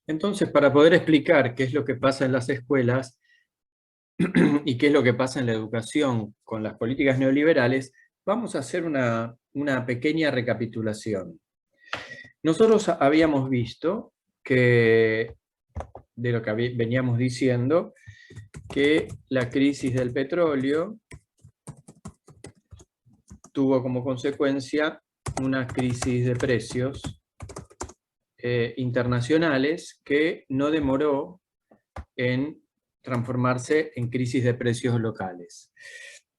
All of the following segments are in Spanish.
Entonces, para poder explicar qué es lo que pasa en las escuelas y qué es lo que pasa en la educación con las políticas neoliberales, vamos a hacer una pequeña recapitulación. Nosotros habíamos visto que, de lo que veníamos diciendo, que la crisis del petróleo tuvo como consecuencia una crisis de precios internacionales que no demoró en transformarse en crisis de precios locales.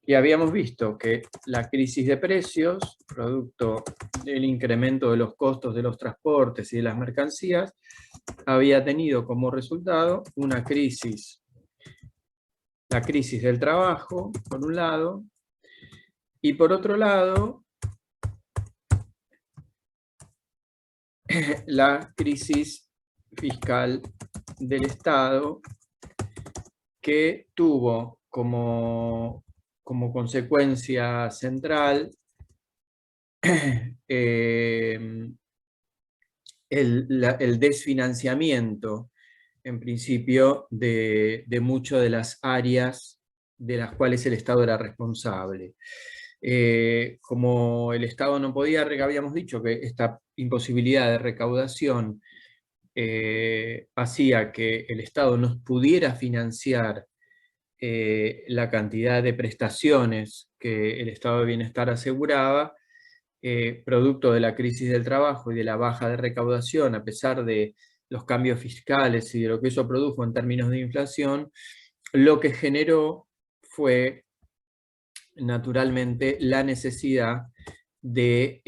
Y habíamos visto que la crisis de precios, producto del incremento de los costos de los transportes y de las mercancías, había tenido como resultado una crisis, la crisis del trabajo, por un lado, y por otro lado, la crisis fiscal del Estado, que tuvo como consecuencia central el desfinanciamiento, en principio, de muchas de las áreas de las cuales el Estado era responsable. Como el Estado no podía, habíamos dicho que esta imposibilidad de recaudación hacía que el Estado no pudiera financiar la cantidad de prestaciones que el estado de bienestar aseguraba, producto de la crisis del trabajo y de la baja de recaudación, a pesar de los cambios fiscales y de lo que eso produjo en términos de inflación, lo que generó fue naturalmente la necesidad de,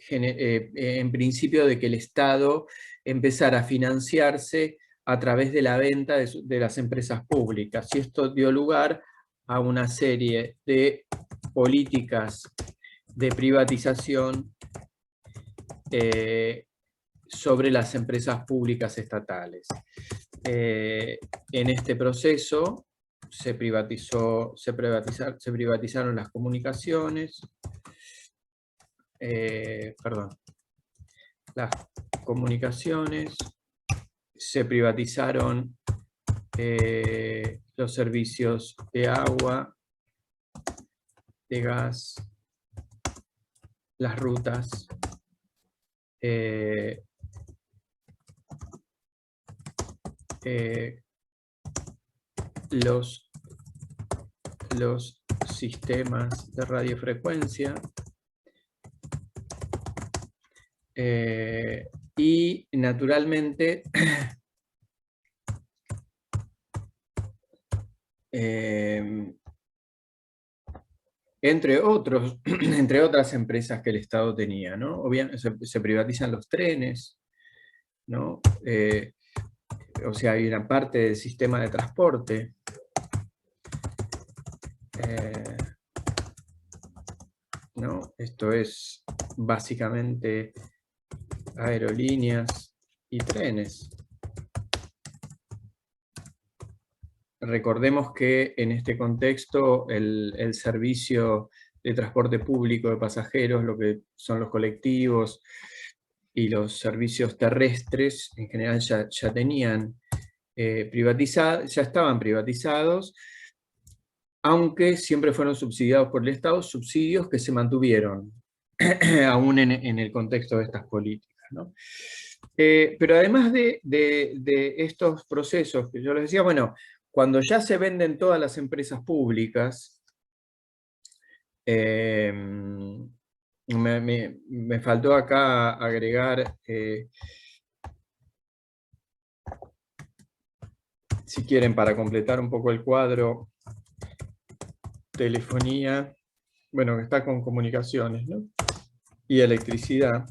en principio, de que el Estado empezara a financiarse a través de la venta de las empresas públicas. Y esto dio lugar a una serie de políticas de privatización sobre las empresas públicas estatales. En este proceso se privatizaron las comunicaciones, se privatizaron los servicios de agua, de gas, las rutas, los sistemas de radiofrecuencia, y naturalmente entre otras empresas que el Estado tenía, ¿no? Obviamente se privatizan los trenes, ¿no? O sea, hay una parte del sistema de transporte. ¿No? Esto es básicamente aerolíneas y trenes. Recordemos que en este contexto el servicio de transporte público de pasajeros, lo que son los colectivos y los servicios terrestres, en general ya tenían ya estaban privatizados, aunque siempre fueron subsidiados por el Estado, subsidios que se mantuvieron aún en el contexto de estas políticas, ¿no? Pero además de estos procesos que yo les decía, bueno, cuando ya se venden todas las empresas públicas, me faltó acá agregar, si quieren, para completar un poco el cuadro, telefonía, bueno, que está con comunicaciones, ¿no? Y electricidad.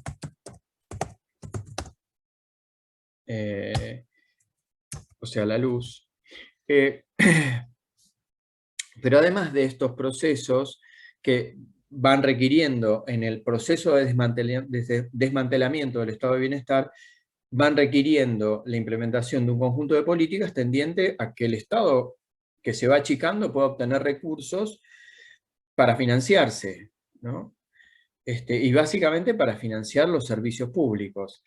O sea, la luz. Pero además de estos procesos que van requiriendo en el proceso de desmantelamiento del estado de bienestar, van requiriendo la implementación de un conjunto de políticas tendiente a que el Estado, que se va achicando, pueda obtener recursos para financiarse, ¿no? Y básicamente para financiar los servicios públicos.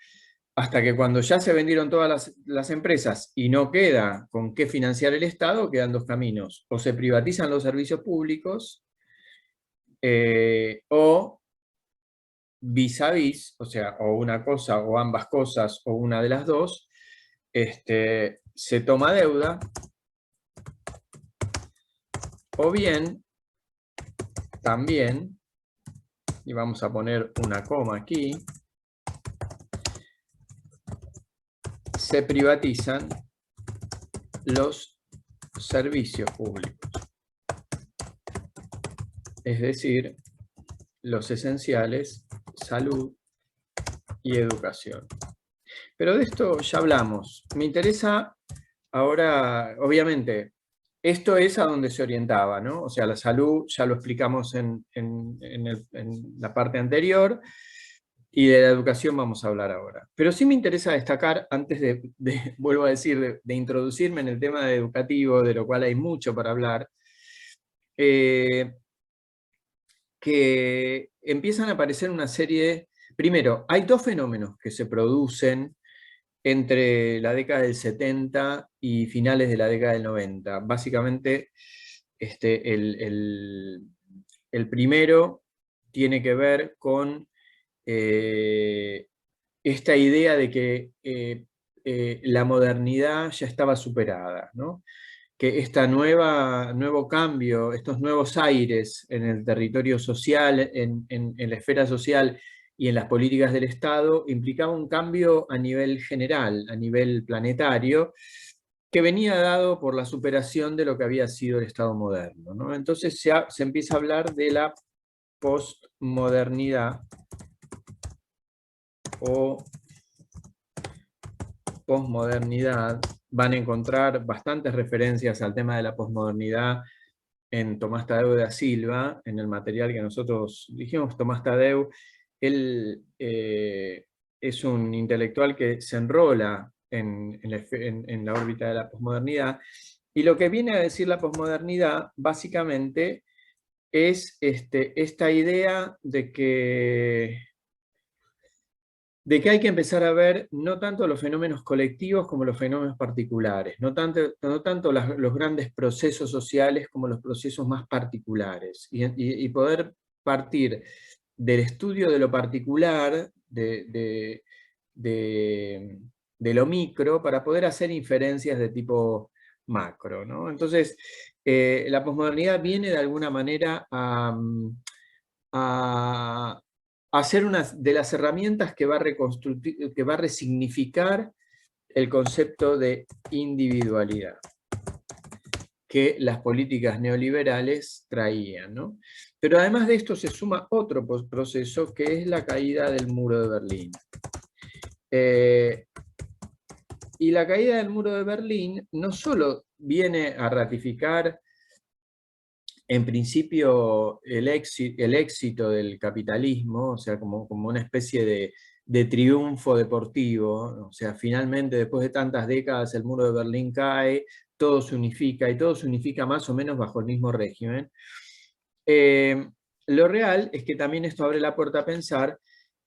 hasta que cuando ya se vendieron todas las empresas y no queda con qué financiar el Estado, quedan dos caminos. O se privatizan los servicios públicos, o vis a vis, o sea, o una cosa o ambas cosas, o una de las dos, se toma deuda, o bien, también, y vamos a poner una coma aquí, se privatizan los servicios públicos, es decir, los esenciales, salud y educación. Pero de esto ya hablamos. Me interesa ahora, obviamente, esto es a donde se orientaba, ¿no? O sea, la salud ya lo explicamos en la parte anterior, y de la educación vamos a hablar ahora. Pero sí me interesa destacar, antes vuelvo a decir, de introducirme en el tema educativo, de lo cual hay mucho para hablar, que empiezan a aparecer una serie. Primero, hay dos fenómenos que se producen entre la década del 70 y finales de la década del 90. Básicamente, el primero tiene que ver con esta idea de que la modernidad ya estaba superada, ¿no? Que nuevo cambio, estos nuevos aires en el territorio social, en la esfera social y en las políticas del Estado, implicaba un cambio a nivel general, a nivel planetario, que venía dado por la superación de lo que había sido el Estado moderno, ¿no? Entonces se empieza a hablar de la postmodernidad o posmodernidad. Van a encontrar bastantes referencias al tema de la posmodernidad en Tomás Tadeu da Silva, en el material que nosotros dijimos. Tomás Tadeu, él es un intelectual que se enrola en la órbita de la posmodernidad, y lo que viene a decir la posmodernidad, básicamente, es esta idea de que hay que empezar a ver no tanto los fenómenos colectivos como los fenómenos particulares, no tanto los grandes procesos sociales como los procesos más particulares, y poder partir del estudio de lo particular, de lo micro, para poder hacer inferencias de tipo macro, ¿no? Entonces, la posmodernidad viene de alguna manera a ser una de las herramientas que va a resignificar el concepto de individualidad que las políticas neoliberales traían, ¿no? Pero además de esto se suma otro proceso, que es la caída del muro de Berlín. Y la caída del muro de Berlín no solo viene a ratificar en principio el éxito del capitalismo, o sea, como una especie de triunfo deportivo, o sea, finalmente después de tantas décadas el muro de Berlín cae, todo se unifica, y todo se unifica más o menos bajo el mismo régimen. Lo real es que también esto abre la puerta a pensar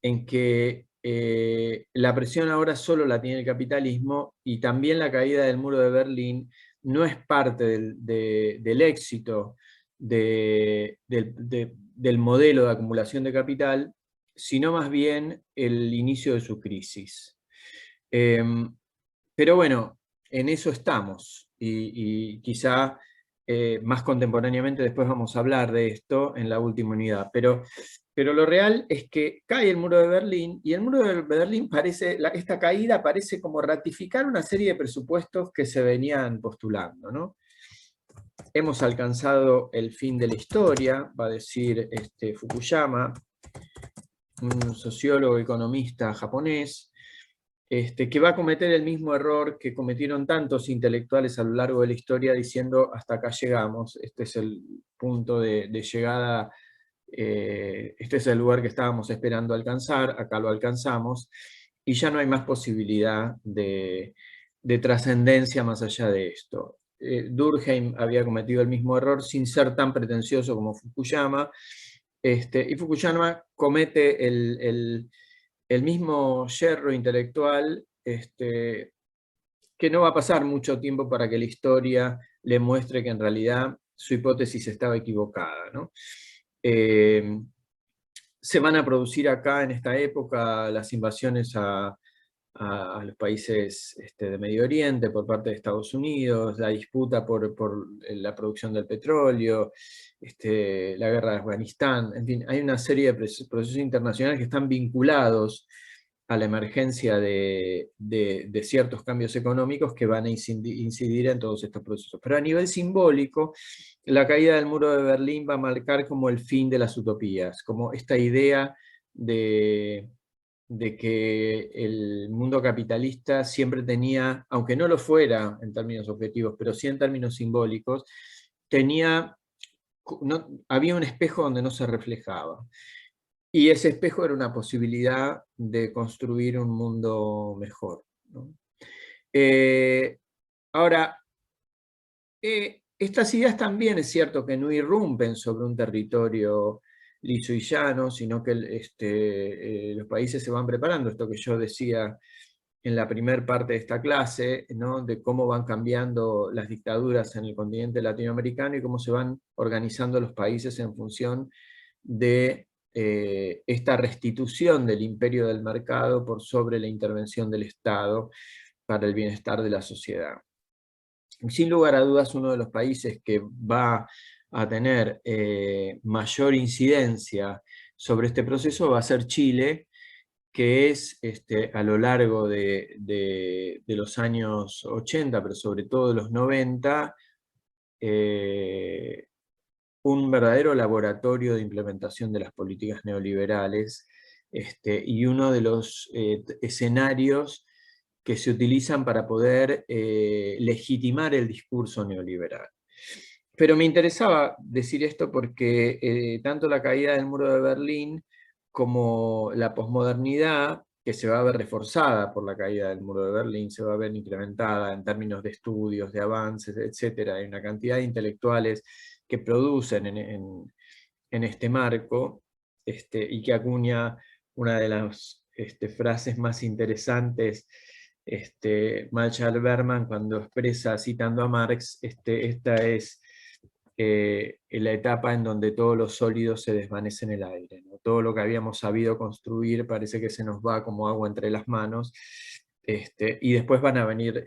en que la presión ahora solo la tiene el capitalismo, y también la caída del muro de Berlín no es parte del éxito del modelo de acumulación de capital, sino más bien el inicio de su crisis. Pero bueno, en eso estamos, y quizá más contemporáneamente después vamos a hablar de esto en la última unidad, pero lo real es que cae el muro de Berlín, y el muro de Berlín esta caída parece como ratificar una serie de presupuestos que se venían postulando, ¿no? Hemos alcanzado el fin de la historia, va a decir Fukuyama, un sociólogo economista japonés, que va a cometer el mismo error que cometieron tantos intelectuales a lo largo de la historia, diciendo hasta acá llegamos, este es el punto de llegada, este es el lugar que estábamos esperando alcanzar, acá lo alcanzamos, y ya no hay más posibilidad de trascendencia más allá de esto. Durkheim había cometido el mismo error sin ser tan pretencioso como Fukuyama, y Fukuyama comete el mismo yerro intelectual, que no va a pasar mucho tiempo para que la historia le muestre que en realidad su hipótesis estaba equivocada, ¿no? Se van a producir acá en esta época las invasiones a los países de Medio Oriente por parte de Estados Unidos, la disputa por la producción del petróleo, la guerra de Afganistán, en fin, hay una serie de procesos internacionales que están vinculados a la emergencia de ciertos cambios económicos que van a incidir en todos estos procesos. Pero a nivel simbólico, la caída del muro de Berlín va a marcar como el fin de las utopías, como esta idea de que el mundo capitalista siempre tenía, aunque no lo fuera en términos objetivos, pero sí en términos simbólicos, había un espejo donde no se reflejaba. Y ese espejo era una posibilidad de construir un mundo mejor, ¿no? Ahora, estas ideas también es cierto que no irrumpen sobre un territorio liso y llano, sino que los países se van preparando, esto que yo decía en la primera parte de esta clase, ¿no? De cómo van cambiando las dictaduras en el continente latinoamericano y cómo se van organizando los países en función de esta restitución del imperio del mercado por sobre la intervención del Estado para el bienestar de la sociedad. Sin lugar a dudas, uno de los países que va a tener mayor incidencia sobre este proceso va a ser Chile, que es a lo largo de los años 80, pero sobre todo de los 90, un verdadero laboratorio de implementación de las políticas neoliberales, y uno de los escenarios que se utilizan para poder legitimar el discurso neoliberal. Pero me interesaba decir esto porque tanto la caída del muro de Berlín como la posmodernidad, que se va a ver reforzada por la caída del muro de Berlín, se va a ver incrementada en términos de estudios, de avances, etc. Hay una cantidad de intelectuales que producen en este marco, y que acuña una de las frases más interesantes, Marshall Berman, cuando expresa, citando a Marx, esta es la etapa en donde todos los sólidos se desvanecen en el aire, ¿no? Todo lo que habíamos sabido construir parece que se nos va como agua entre las manos, y después van a venir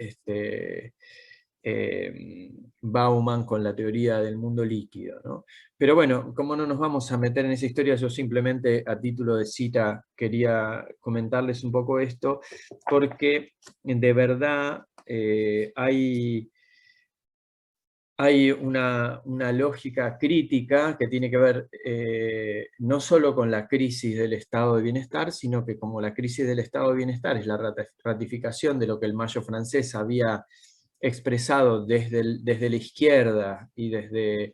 Bauman con la teoría del mundo líquido, ¿no? Pero bueno, como no nos vamos a meter en esa historia, yo simplemente a título de cita quería comentarles un poco esto, porque de verdad hay una lógica crítica que tiene que ver no solo con la crisis del estado de bienestar, sino que como la crisis del estado de bienestar es la ratificación de lo que el Mayo francés había expresado desde la izquierda y desde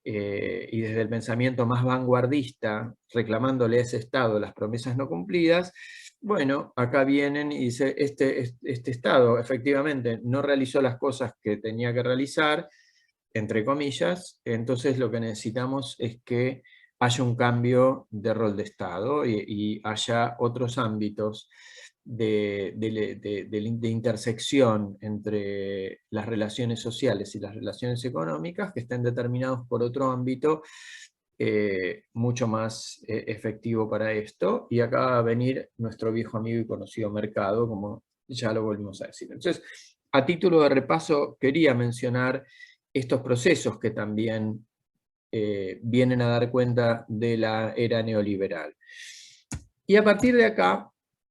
el pensamiento más vanguardista, reclamándole a ese Estado las promesas no cumplidas, bueno, acá vienen y dice, este Estado efectivamente no realizó las cosas que tenía que realizar, entre comillas, entonces lo que necesitamos es que haya un cambio de rol de Estado y haya otros ámbitos de intersección entre las relaciones sociales y las relaciones económicas que estén determinados por otro ámbito mucho más efectivo para esto. Y acá va a venir nuestro viejo amigo y conocido mercado, como ya lo volvimos a decir. Entonces, a título de repaso, quería mencionar estos procesos que también vienen a dar cuenta de la era neoliberal. Y a partir de acá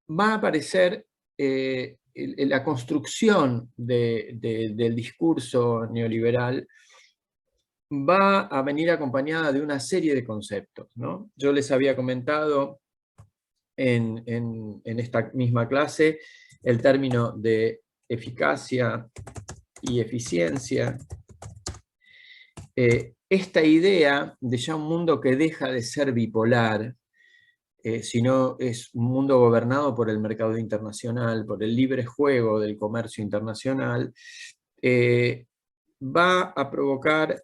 va a aparecer la construcción del discurso neoliberal, va a venir acompañada de una serie de conceptos, ¿no? Yo les había comentado en esta misma clase el término de eficacia y eficiencia. Esta idea de ya un mundo que deja de ser bipolar, sino es un mundo gobernado por el mercado internacional, por el libre juego del comercio internacional, va a provocar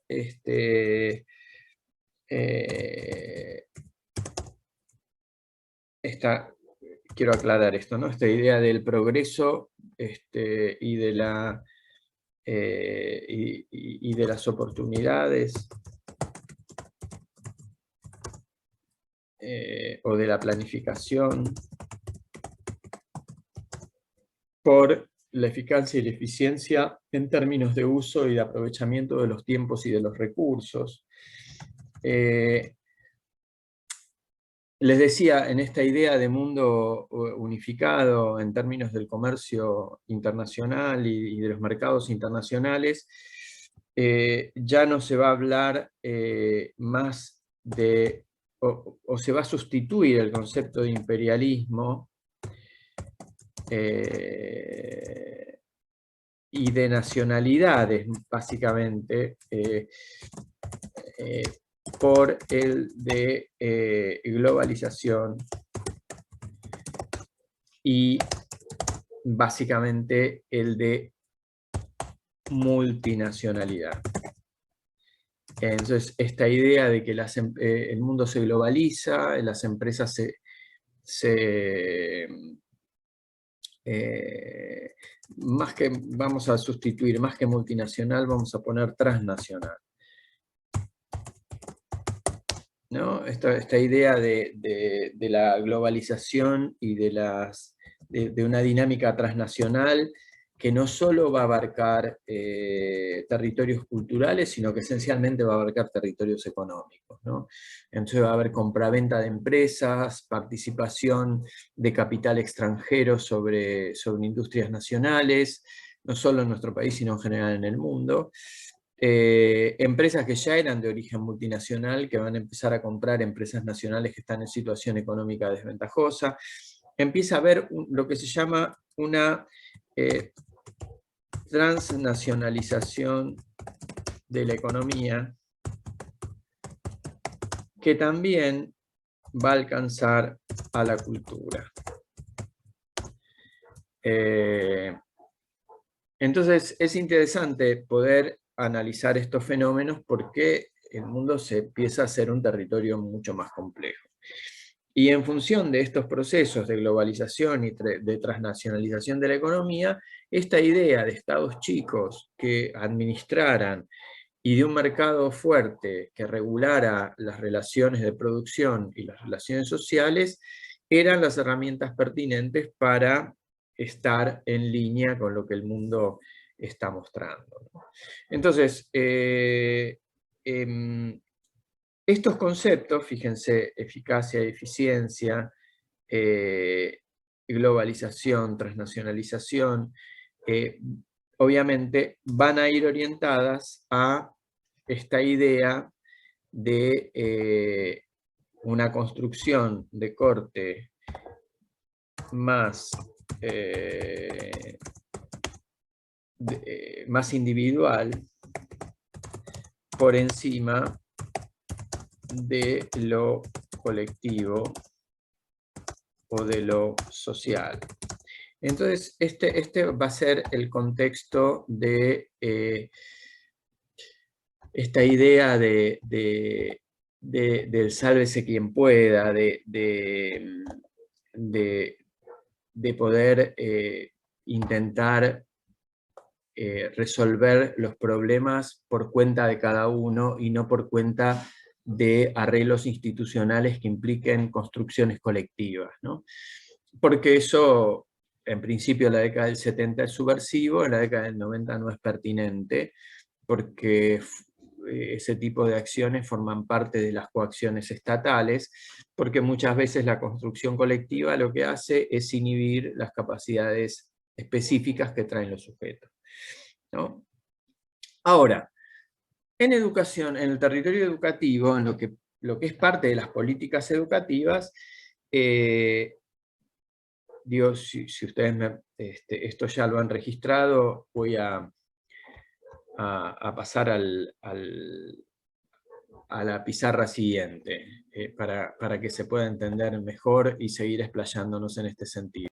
esta quiero aclarar esto, ¿no? Esta idea del progreso y de y de las oportunidades o de la planificación por la eficacia y la eficiencia en términos de uso y de aprovechamiento de los tiempos y de los recursos. Les decía, en esta idea de mundo unificado en términos del comercio internacional y de los mercados internacionales, ya no se va a hablar más de, o se va a sustituir el concepto de imperialismo y de nacionalidades, básicamente, por el de globalización y básicamente el de multinacionalidad. Entonces, esta idea de que el mundo se globaliza, las empresas más que vamos a sustituir, más que multinacional, vamos a poner transnacional. ¿No? Esta idea de la globalización y de una dinámica transnacional que no solo va a abarcar territorios culturales, sino que esencialmente va a abarcar territorios económicos, ¿no? Entonces va a haber compraventa de empresas, participación de capital extranjero sobre industrias nacionales, no solo en nuestro país, sino en general en el mundo. Empresas que ya eran de origen multinacional, que van a empezar a comprar empresas nacionales que están en situación económica desventajosa. Empieza a haber lo que se llama una transnacionalización de la economía, que también va a alcanzar a la cultura. Entonces es interesante poder analizar estos fenómenos porque el mundo se empieza a ser un territorio mucho más complejo. Y en función de estos procesos de globalización y de transnacionalización de la economía, esta idea de estados chicos que administraran y de un mercado fuerte que regulara las relaciones de producción y las relaciones sociales eran las herramientas pertinentes para estar en línea con lo que el mundo está mostrando. Entonces, estos conceptos, fíjense, eficacia y eficiencia, globalización, transnacionalización, obviamente van a ir orientadas a esta idea de una construcción de corte más, más individual por encima de lo colectivo o de lo social. Entonces, este va a ser el contexto de esta idea del sálvese quien pueda, de poder intentar resolver los problemas por cuenta de cada uno y no por cuenta de arreglos institucionales que impliquen construcciones colectivas, ¿no? Porque eso, en principio, en la década del 70 es subversivo, en la década del 90 no es pertinente, porque ese tipo de acciones forman parte de las coacciones estatales, porque muchas veces la construcción colectiva lo que hace es inhibir las capacidades específicas que traen los sujetos, ¿no? Ahora, en educación, en el territorio educativo, en lo que es parte de las políticas educativas, digo, si ustedes esto ya lo han registrado, voy a pasar a la pizarra siguiente, para que se pueda entender mejor y seguir explayándonos en este sentido.